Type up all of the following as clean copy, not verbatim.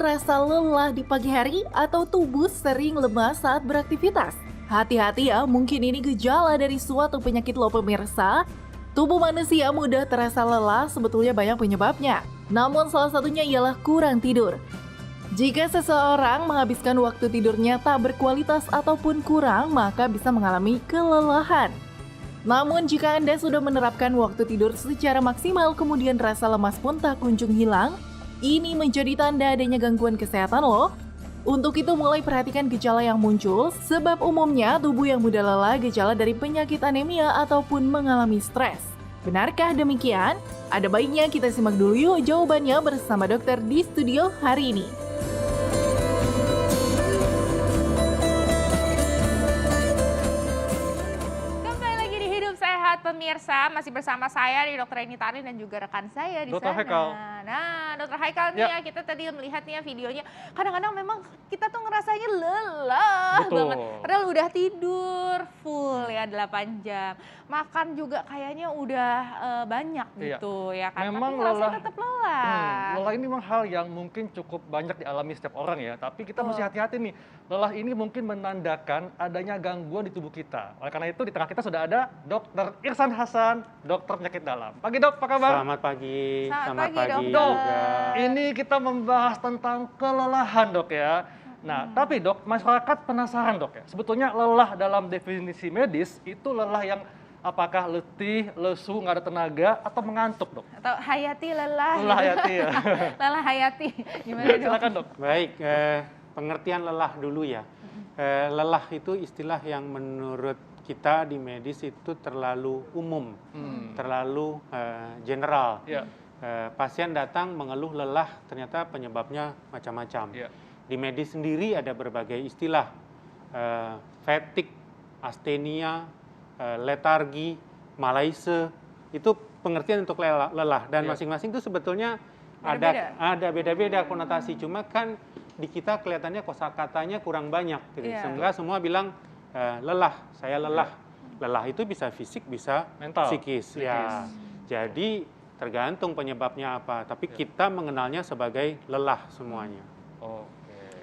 terasa lelah di pagi hari atau tubuh sering lemas saat beraktivitas? Hati-hati ya, mungkin ini gejala dari suatu penyakit loh pemirsa. Tubuh manusia mudah terasa lelah, sebetulnya banyak penyebabnya. Namun salah satunya ialah kurang tidur. Jika seseorang menghabiskan waktu tidurnya tak berkualitas ataupun kurang, maka bisa mengalami kelelahan. Namun jika Anda sudah menerapkan waktu tidur secara maksimal kemudian rasa lemas pun tak kunjung hilang, ini menjadi tanda adanya gangguan kesehatan loh. Untuk itu mulai perhatikan gejala yang muncul, sebab umumnya tubuh yang mudah lelah gejala dari penyakit anemia ataupun mengalami stres. Benarkah demikian? Ada baiknya kita simak dulu yuk jawabannya bersama dokter di studio hari ini. Pemirsa, masih bersama saya di Dr. Eni Tarin dan juga rekan saya di Dr. sana. Haikal. Nah, Dr. Haikal nih ya, kita tadi melihat nih ya videonya. Kadang-kadang memang kita tuh ngerasanya lelah banget. Padahal udah tidur full ya 8 jam. Makan juga kayaknya udah banyak gitu ya kan. Memang tapi lelah tetap lelah. Lelah ini memang hal yang mungkin cukup banyak dialami setiap orang ya. Tapi kita mesti hati-hati nih. Lelah ini mungkin menandakan adanya gangguan di tubuh kita. Oleh karena itu di tengah kita sudah ada Dr. Irsan Hasan, dokter penyakit dalam. Pagi dok, apa kabar? Selamat pagi. Selamat pagi Dok, ini kita membahas tentang kelelahan dok ya. Nah, tapi dok, masyarakat penasaran dok ya. Sebetulnya lelah dalam definisi medis itu lelah yang apakah letih, lesu, nggak ada tenaga, atau mengantuk dok? Atau hayati lelah. Lelah hayati ya. Lelah hayati. Gimana dok? Silakan dok. Baik, pengertian lelah dulu ya. Lelah itu istilah yang menurut kita di medis itu terlalu umum, terlalu general. Ya. Pasien datang mengeluh lelah, ternyata penyebabnya macam-macam. Ya. Di medis sendiri ada berbagai istilah, fatigue, astenia, letargi, malaise, itu pengertian untuk lelah. Dan masing-masing itu sebetulnya ada beda-beda konotasi. Cuma kan di kita kelihatannya kosakatanya kurang banyak. Gitu. Sehingga semua bilang lelah, saya lelah. Lelah itu bisa fisik, bisa mental, psikis. Ya. Jadi tergantung penyebabnya apa. Tapi kita mengenalnya sebagai lelah semuanya.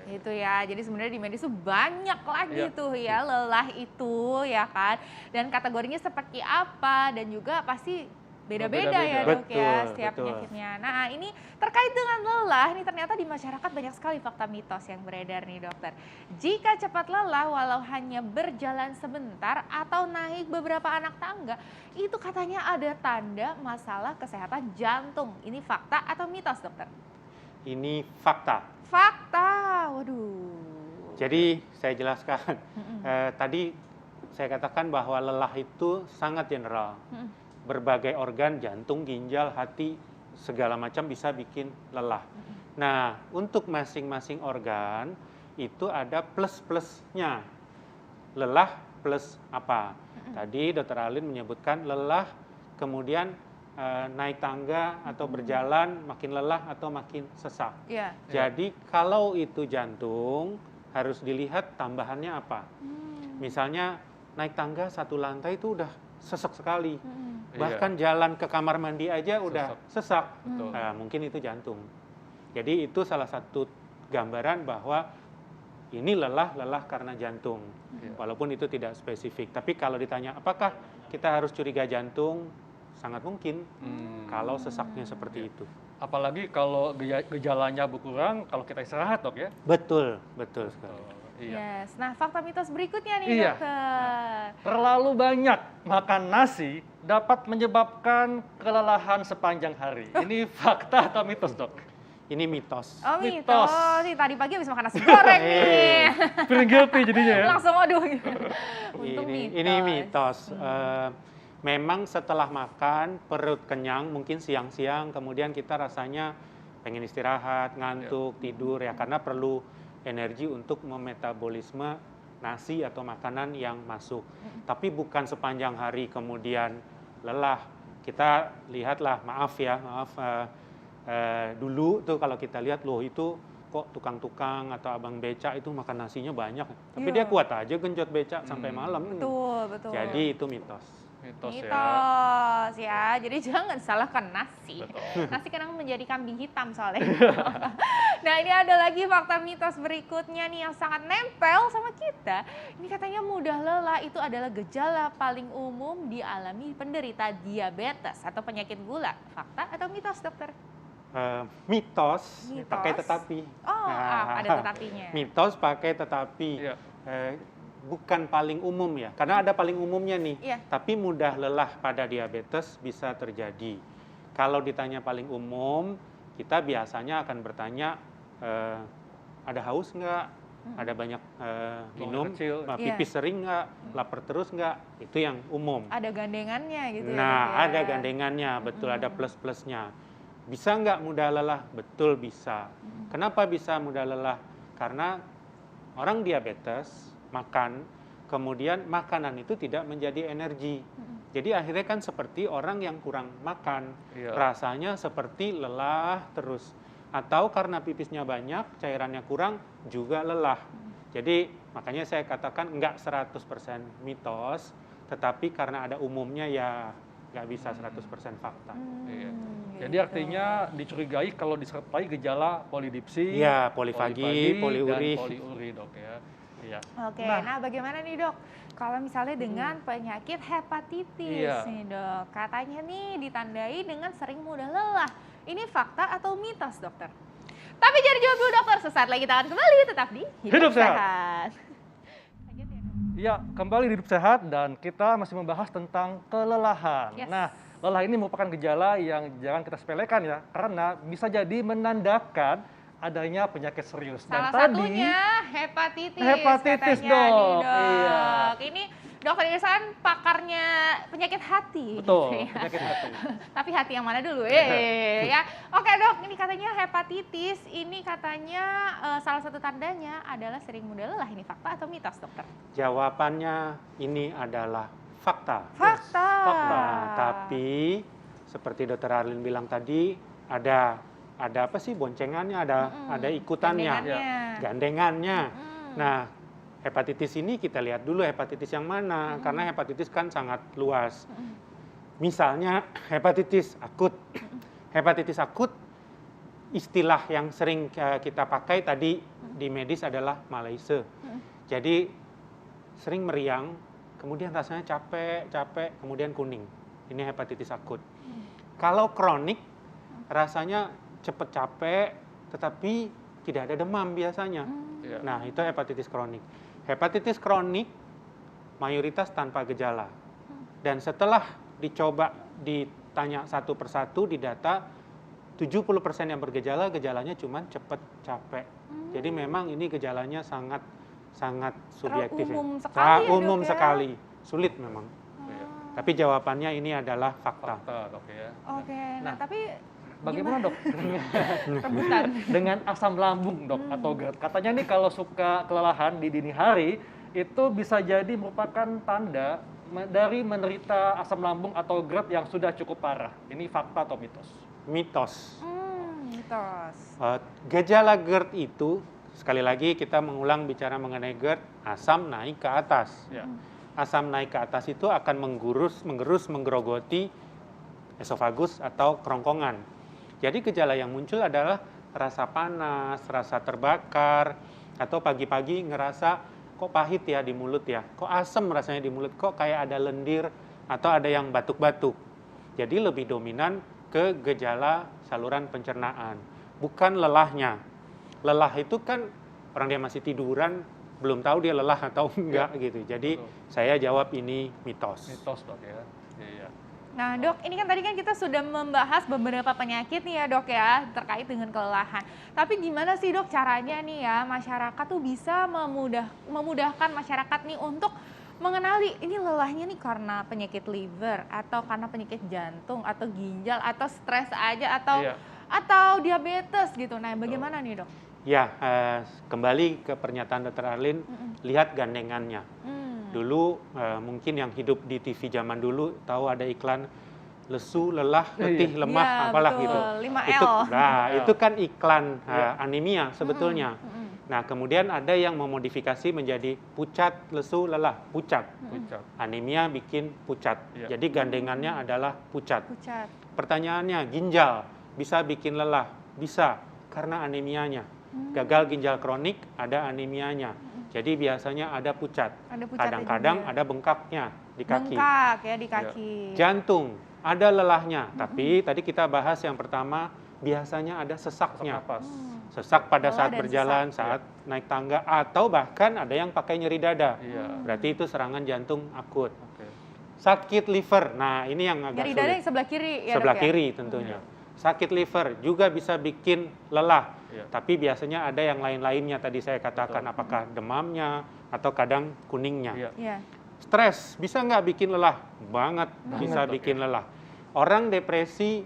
Itu ya, jadi sebenarnya di medis tuh banyak lagi tuh ya lelah itu ya kan. Dan kategorinya seperti apa dan juga pasti beda-beda ya dok ya setiap penyakitnya. Nah ini terkait dengan lelah, ini ternyata di masyarakat banyak sekali fakta mitos yang beredar nih dokter. Jika cepat lelah walau hanya berjalan sebentar atau naik beberapa anak tangga, itu katanya ada tanda masalah kesehatan jantung. Ini fakta atau mitos dokter? Ini fakta. Fakta, waduh. Jadi saya jelaskan, tadi saya katakan bahwa lelah itu sangat general. Berbagai organ, jantung, ginjal, hati, segala macam bisa bikin lelah. Nah, untuk masing-masing organ itu ada plus-plusnya. Lelah plus apa? Tadi Dr. Alin menyebutkan lelah, kemudian naik tangga atau berjalan makin lelah atau makin sesak. Jadi kalau itu jantung harus dilihat tambahannya apa. Misalnya naik tangga 1 lantai itu udah sesek sekali. Bahkan jalan ke kamar mandi aja udah sesak. Nah, mungkin itu jantung. Jadi itu salah satu gambaran bahwa ini lelah karena jantung. Walaupun itu tidak spesifik. Tapi kalau ditanya apakah kita harus curiga jantung? Sangat mungkin kalau sesaknya seperti itu. Apalagi kalau gejalanya berkurang kalau kita istirahat dok ya? Betul sekali. Yes. Nah fakta mitos berikutnya nih dokter. Terlalu banyak makan nasi dapat menyebabkan kelelahan sepanjang hari. Ini fakta atau mitos dok? Ini mitos. Oh mitos. Tadi pagi habis makan nasi goreng nih. Feeling guilty jadinya ya? Langsung aduh. Ini mitos. Memang setelah makan perut kenyang mungkin siang-siang kemudian kita rasanya pengen istirahat, ngantuk, tidur ya karena perlu energi untuk memetabolisme nasi atau makanan yang masuk. Tapi bukan sepanjang hari kemudian lelah. Kita lihatlah, maaf dulu tuh kalau kita lihat loh itu kok tukang-tukang atau abang beca itu makan nasinya banyak. Tapi dia kuat aja genjot beca sampai malam. Betul. Jadi itu mitos. Mitos ya. Mitos ya. Jadi jangan salahkan nasi. Betul. Nasi kadang menjadi kambing hitam soalnya. Nah, ini ada lagi fakta mitos berikutnya nih yang sangat nempel sama kita. Ini katanya mudah lelah itu adalah gejala paling umum dialami penderita diabetes atau penyakit gula. Fakta atau mitos, dokter? Mitos, Mitos. pakai tetapi. Oh, ada tetapinya. Mitos pakai tetapi. Iya. Bukan paling umum ya, karena ada paling umumnya nih. Iya. Tapi mudah lelah pada diabetes bisa terjadi. Kalau ditanya paling umum, kita biasanya akan bertanya, ada haus nggak? Ada banyak minum? kecil. Pipis sering nggak? Lapar terus nggak? Itu yang umum. Ada gandengannya gitu ya. Nah, Dok, ya. ada gandengannya, betul, ada plus-plusnya. Bisa nggak mudah lelah? Betul bisa. Kenapa bisa mudah lelah? Karena orang diabetes makan, kemudian makanan itu tidak menjadi energi. Jadi akhirnya kan seperti orang yang kurang makan, Iya. rasanya seperti lelah terus. Atau karena pipisnya banyak, cairannya kurang, juga lelah. Jadi makanya saya katakan nggak 100% mitos, tetapi karena ada umumnya ya nggak bisa 100% fakta. Iya. Gitu. Jadi artinya dicurigai kalau disertai gejala polidipsi, Iya, polifagi, poliuri. dan poliuri, Dok ya. Iya. Oke, Nah. nah bagaimana nih dok? Kalau misalnya dengan penyakit hepatitis Iya. nih dok, katanya nih ditandai dengan sering mudah lelah. Ini fakta atau mitos dokter? Tapi jangan dijawab dulu dokter, sesaat lagi kita akan kembali tetap di Hidup Sehat. Lanjut ya, Dok. Iya, kembali di Hidup Sehat dan kita masih membahas tentang kelelahan. Yes. Nah, lelah ini merupakan gejala yang jangan kita sepelekan ya, karena bisa jadi menandakan adanya penyakit serius. Salah dan satunya hepatitis. Hepatitis, katanya nih, Dok. dok. Iya. Ini dokter Irsan pakarnya penyakit hati. Betul, gitu ya. penyakit hati. Tapi hati yang mana dulu ya. Oke dok, ini katanya hepatitis, ini katanya salah satu tandanya adalah sering mudah lelah. Ini fakta atau mitos dokter? Jawabannya ini adalah fakta. Fakta. fakta. Tapi seperti Dr. Arlin bilang tadi, ada apa sih boncengannya, ada ikutannya, Gandengannya. gandengannya. Mm. Nah, hepatitis ini kita lihat dulu hepatitis yang mana, karena hepatitis kan sangat luas. Misalnya hepatitis akut. Hepatitis akut, istilah yang sering kita pakai tadi di medis adalah malaise. Jadi sering meriang, kemudian rasanya capek, kemudian kuning. Ini hepatitis akut. Kalau kronik, rasanya cepat capek, tetapi tidak ada demam biasanya. Iya. Nah, itu hepatitis kronik. Hepatitis kronik mayoritas tanpa gejala. Dan setelah dicoba ditanya satu persatu di data, 70% yang bergejala, gejalanya cuma cepat capek. Jadi memang ini gejalanya sangat subjektif. umum ya. sekali ya, Umum Dok, ya? sekali, sulit memang. Iya. Tapi jawabannya ini adalah fakta. Fakta, Dok ya. Oke, nah Nah, tapi Bagaimana dok rebutan. dengan asam lambung dok atau GERD? Katanya nih kalau suka kelelahan di dini hari itu bisa jadi merupakan tanda dari menderita asam lambung atau GERD yang sudah cukup parah. Ini fakta atau mitos? Mitos. Mitos. Gejala GERD itu, sekali lagi kita mengulang bicara mengenai GERD, asam naik ke atas. Ya. Asam naik ke atas itu akan menggerogoti esofagus atau kerongkongan. Jadi gejala yang muncul adalah rasa panas, rasa terbakar, atau pagi-pagi ngerasa kok pahit ya di mulut ya, kok asam rasanya di mulut, kok kayak ada lendir, atau ada yang batuk-batuk. Jadi lebih dominan ke gejala saluran pencernaan, bukan lelahnya. Lelah itu kan orang dia masih tiduran, belum tahu dia lelah atau enggak gitu. Jadi saya jawab ini mitos. Mitos dok ya. Iya. Nah dok, ini kan tadi kan kita sudah membahas beberapa penyakit nih ya dok ya, terkait dengan kelelahan. Tapi gimana sih dok caranya nih ya, masyarakat tuh bisa memudahkan masyarakat nih untuk mengenali ini lelahnya nih karena penyakit liver, atau karena penyakit jantung, atau ginjal, atau stres aja, atau diabetes gitu. Nah bagaimana nih dok? Ya, kembali ke pernyataan Dr. Arlin, lihat gandengannya. Dulu mungkin yang hidup di TV zaman dulu tahu ada iklan lesu, lelah, letih, lemah, Ya, apalah betul. gitu. 5L. Itu, nah, itu kan iklan anemia sebetulnya. Nah, kemudian ada yang memodifikasi menjadi pucat, lesu, lelah, pucat. Pucat. Anemia bikin pucat. Iya. Jadi gandengannya adalah pucat. Pucat. Pertanyaannya, ginjal bisa bikin lelah? Bisa, karena anemianya. Gagal ginjal kronik ada anemianya. Jadi biasanya ada pucat. Ada pucatnya Kadang-kadang juga. ada bengkaknya di kaki. Bengkak ya di kaki. Jantung ada lelahnya, tapi tadi kita bahas yang pertama biasanya ada Sesak sesaknya. napas. Sesak pada Lelah saat dan berjalan, sesak. saat naik tangga, atau bahkan ada yang pakai nyeri dada. Iya. Berarti itu serangan jantung akut. Oke. Sakit liver, nah ini yang agak Nyeri dada sulit. yang sebelah kiri ya Sebelah Dok ya? kiri tentunya. Sakit liver juga bisa bikin lelah, Iya. tapi biasanya ada yang lain-lainnya tadi saya katakan, Betul. apakah demamnya atau kadang kuningnya. Iya. Iya. Stres bisa nggak bikin lelah? Banget bisa Dok, bikin lelah. Orang depresi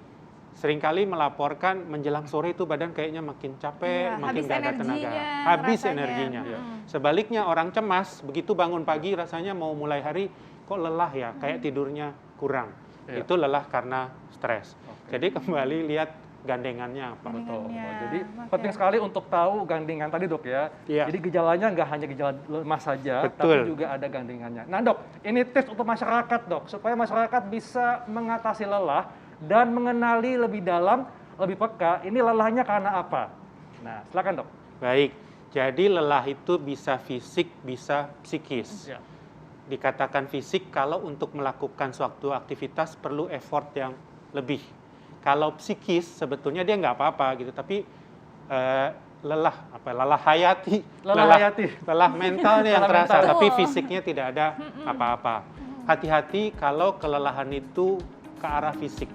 seringkali melaporkan menjelang sore itu badan kayaknya makin capek, Iya, makin habis nggak ada tenaga, energinya habis rasanya. energinya. Iya. Sebaliknya orang cemas begitu bangun pagi rasanya mau mulai hari kok lelah ya, kayak tidurnya kurang. Iya. Itu lelah karena stres. Oke. Jadi kembali lihat gandengannya apa. Betul. Gandengannya. Jadi Oke. penting sekali untuk tahu gandengan tadi Dok ya. Iya. Jadi gejalanya nggak hanya gejala lemas saja, Betul. tapi juga ada gandengannya. Nah Dok, ini tips untuk masyarakat Dok, supaya masyarakat bisa mengatasi lelah dan mengenali lebih dalam, lebih peka, ini lelahnya karena apa. Nah silakan Dok. Baik, jadi lelah itu bisa fisik, bisa psikis. Ya. Dikatakan fisik kalau untuk melakukan suatu aktivitas perlu effort yang lebih. Kalau psikis sebetulnya dia nggak apa-apa gitu, tapi lelah hayati, Lelah hayati. lelah mental nih yang Lelah terasa, mental. tapi Betul. fisiknya tidak ada apa-apa. Hati-hati kalau kelelahan itu ke arah fisik.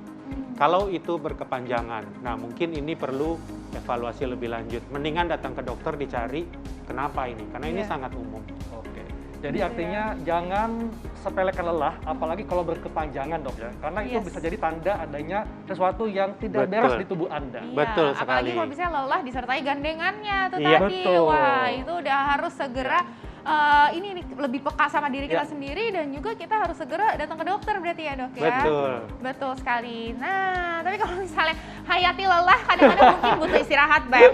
Kalau itu berkepanjangan, nah mungkin ini perlu evaluasi lebih lanjut. Mendingan datang ke dokter dicari kenapa ini, karena ini Iya. sangat umum. Oke. Jadi Gitu artinya jangan sepelekan lelah, apalagi kalau berkepanjangan Dok ya. Karena itu Yes. bisa jadi tanda adanya sesuatu yang tidak beres Betul. di tubuh Anda. Iya, Betul apalagi sekali. kalau misalnya lelah disertai gandengannya tuh Iya. tadi. Betul. Wah, itu udah harus segera ini nih, lebih peka sama diri kita Iya. sendiri dan juga kita harus segera datang ke dokter berarti ya Dok ya. Betul. Betul sekali. Nah, tapi kalau misalnya hayati lelah kadang-kadang mungkin butuh istirahat, Beb.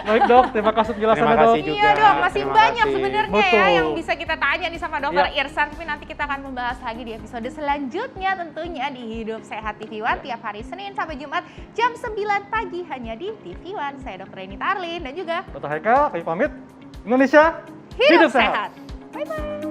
Baik Dok, terima kasih penjelasannya Terima Dok. kasih juga. Iya dong, masih Terima banyak kasih. sebenarnya Betul. ya yang bisa kita tanya nih sama Dokter Iya. Irsan. Tapi nanti kita akan membahas lagi di episode selanjutnya tentunya di Hidup Sehat TV One tiap hari Senin sampai Jumat jam 9 pagi hanya di TV One. Saya Dr. Renita Arlin dan juga Dr. Haikal, kami pamit. Indonesia, Hidup Sehat. Bye-bye.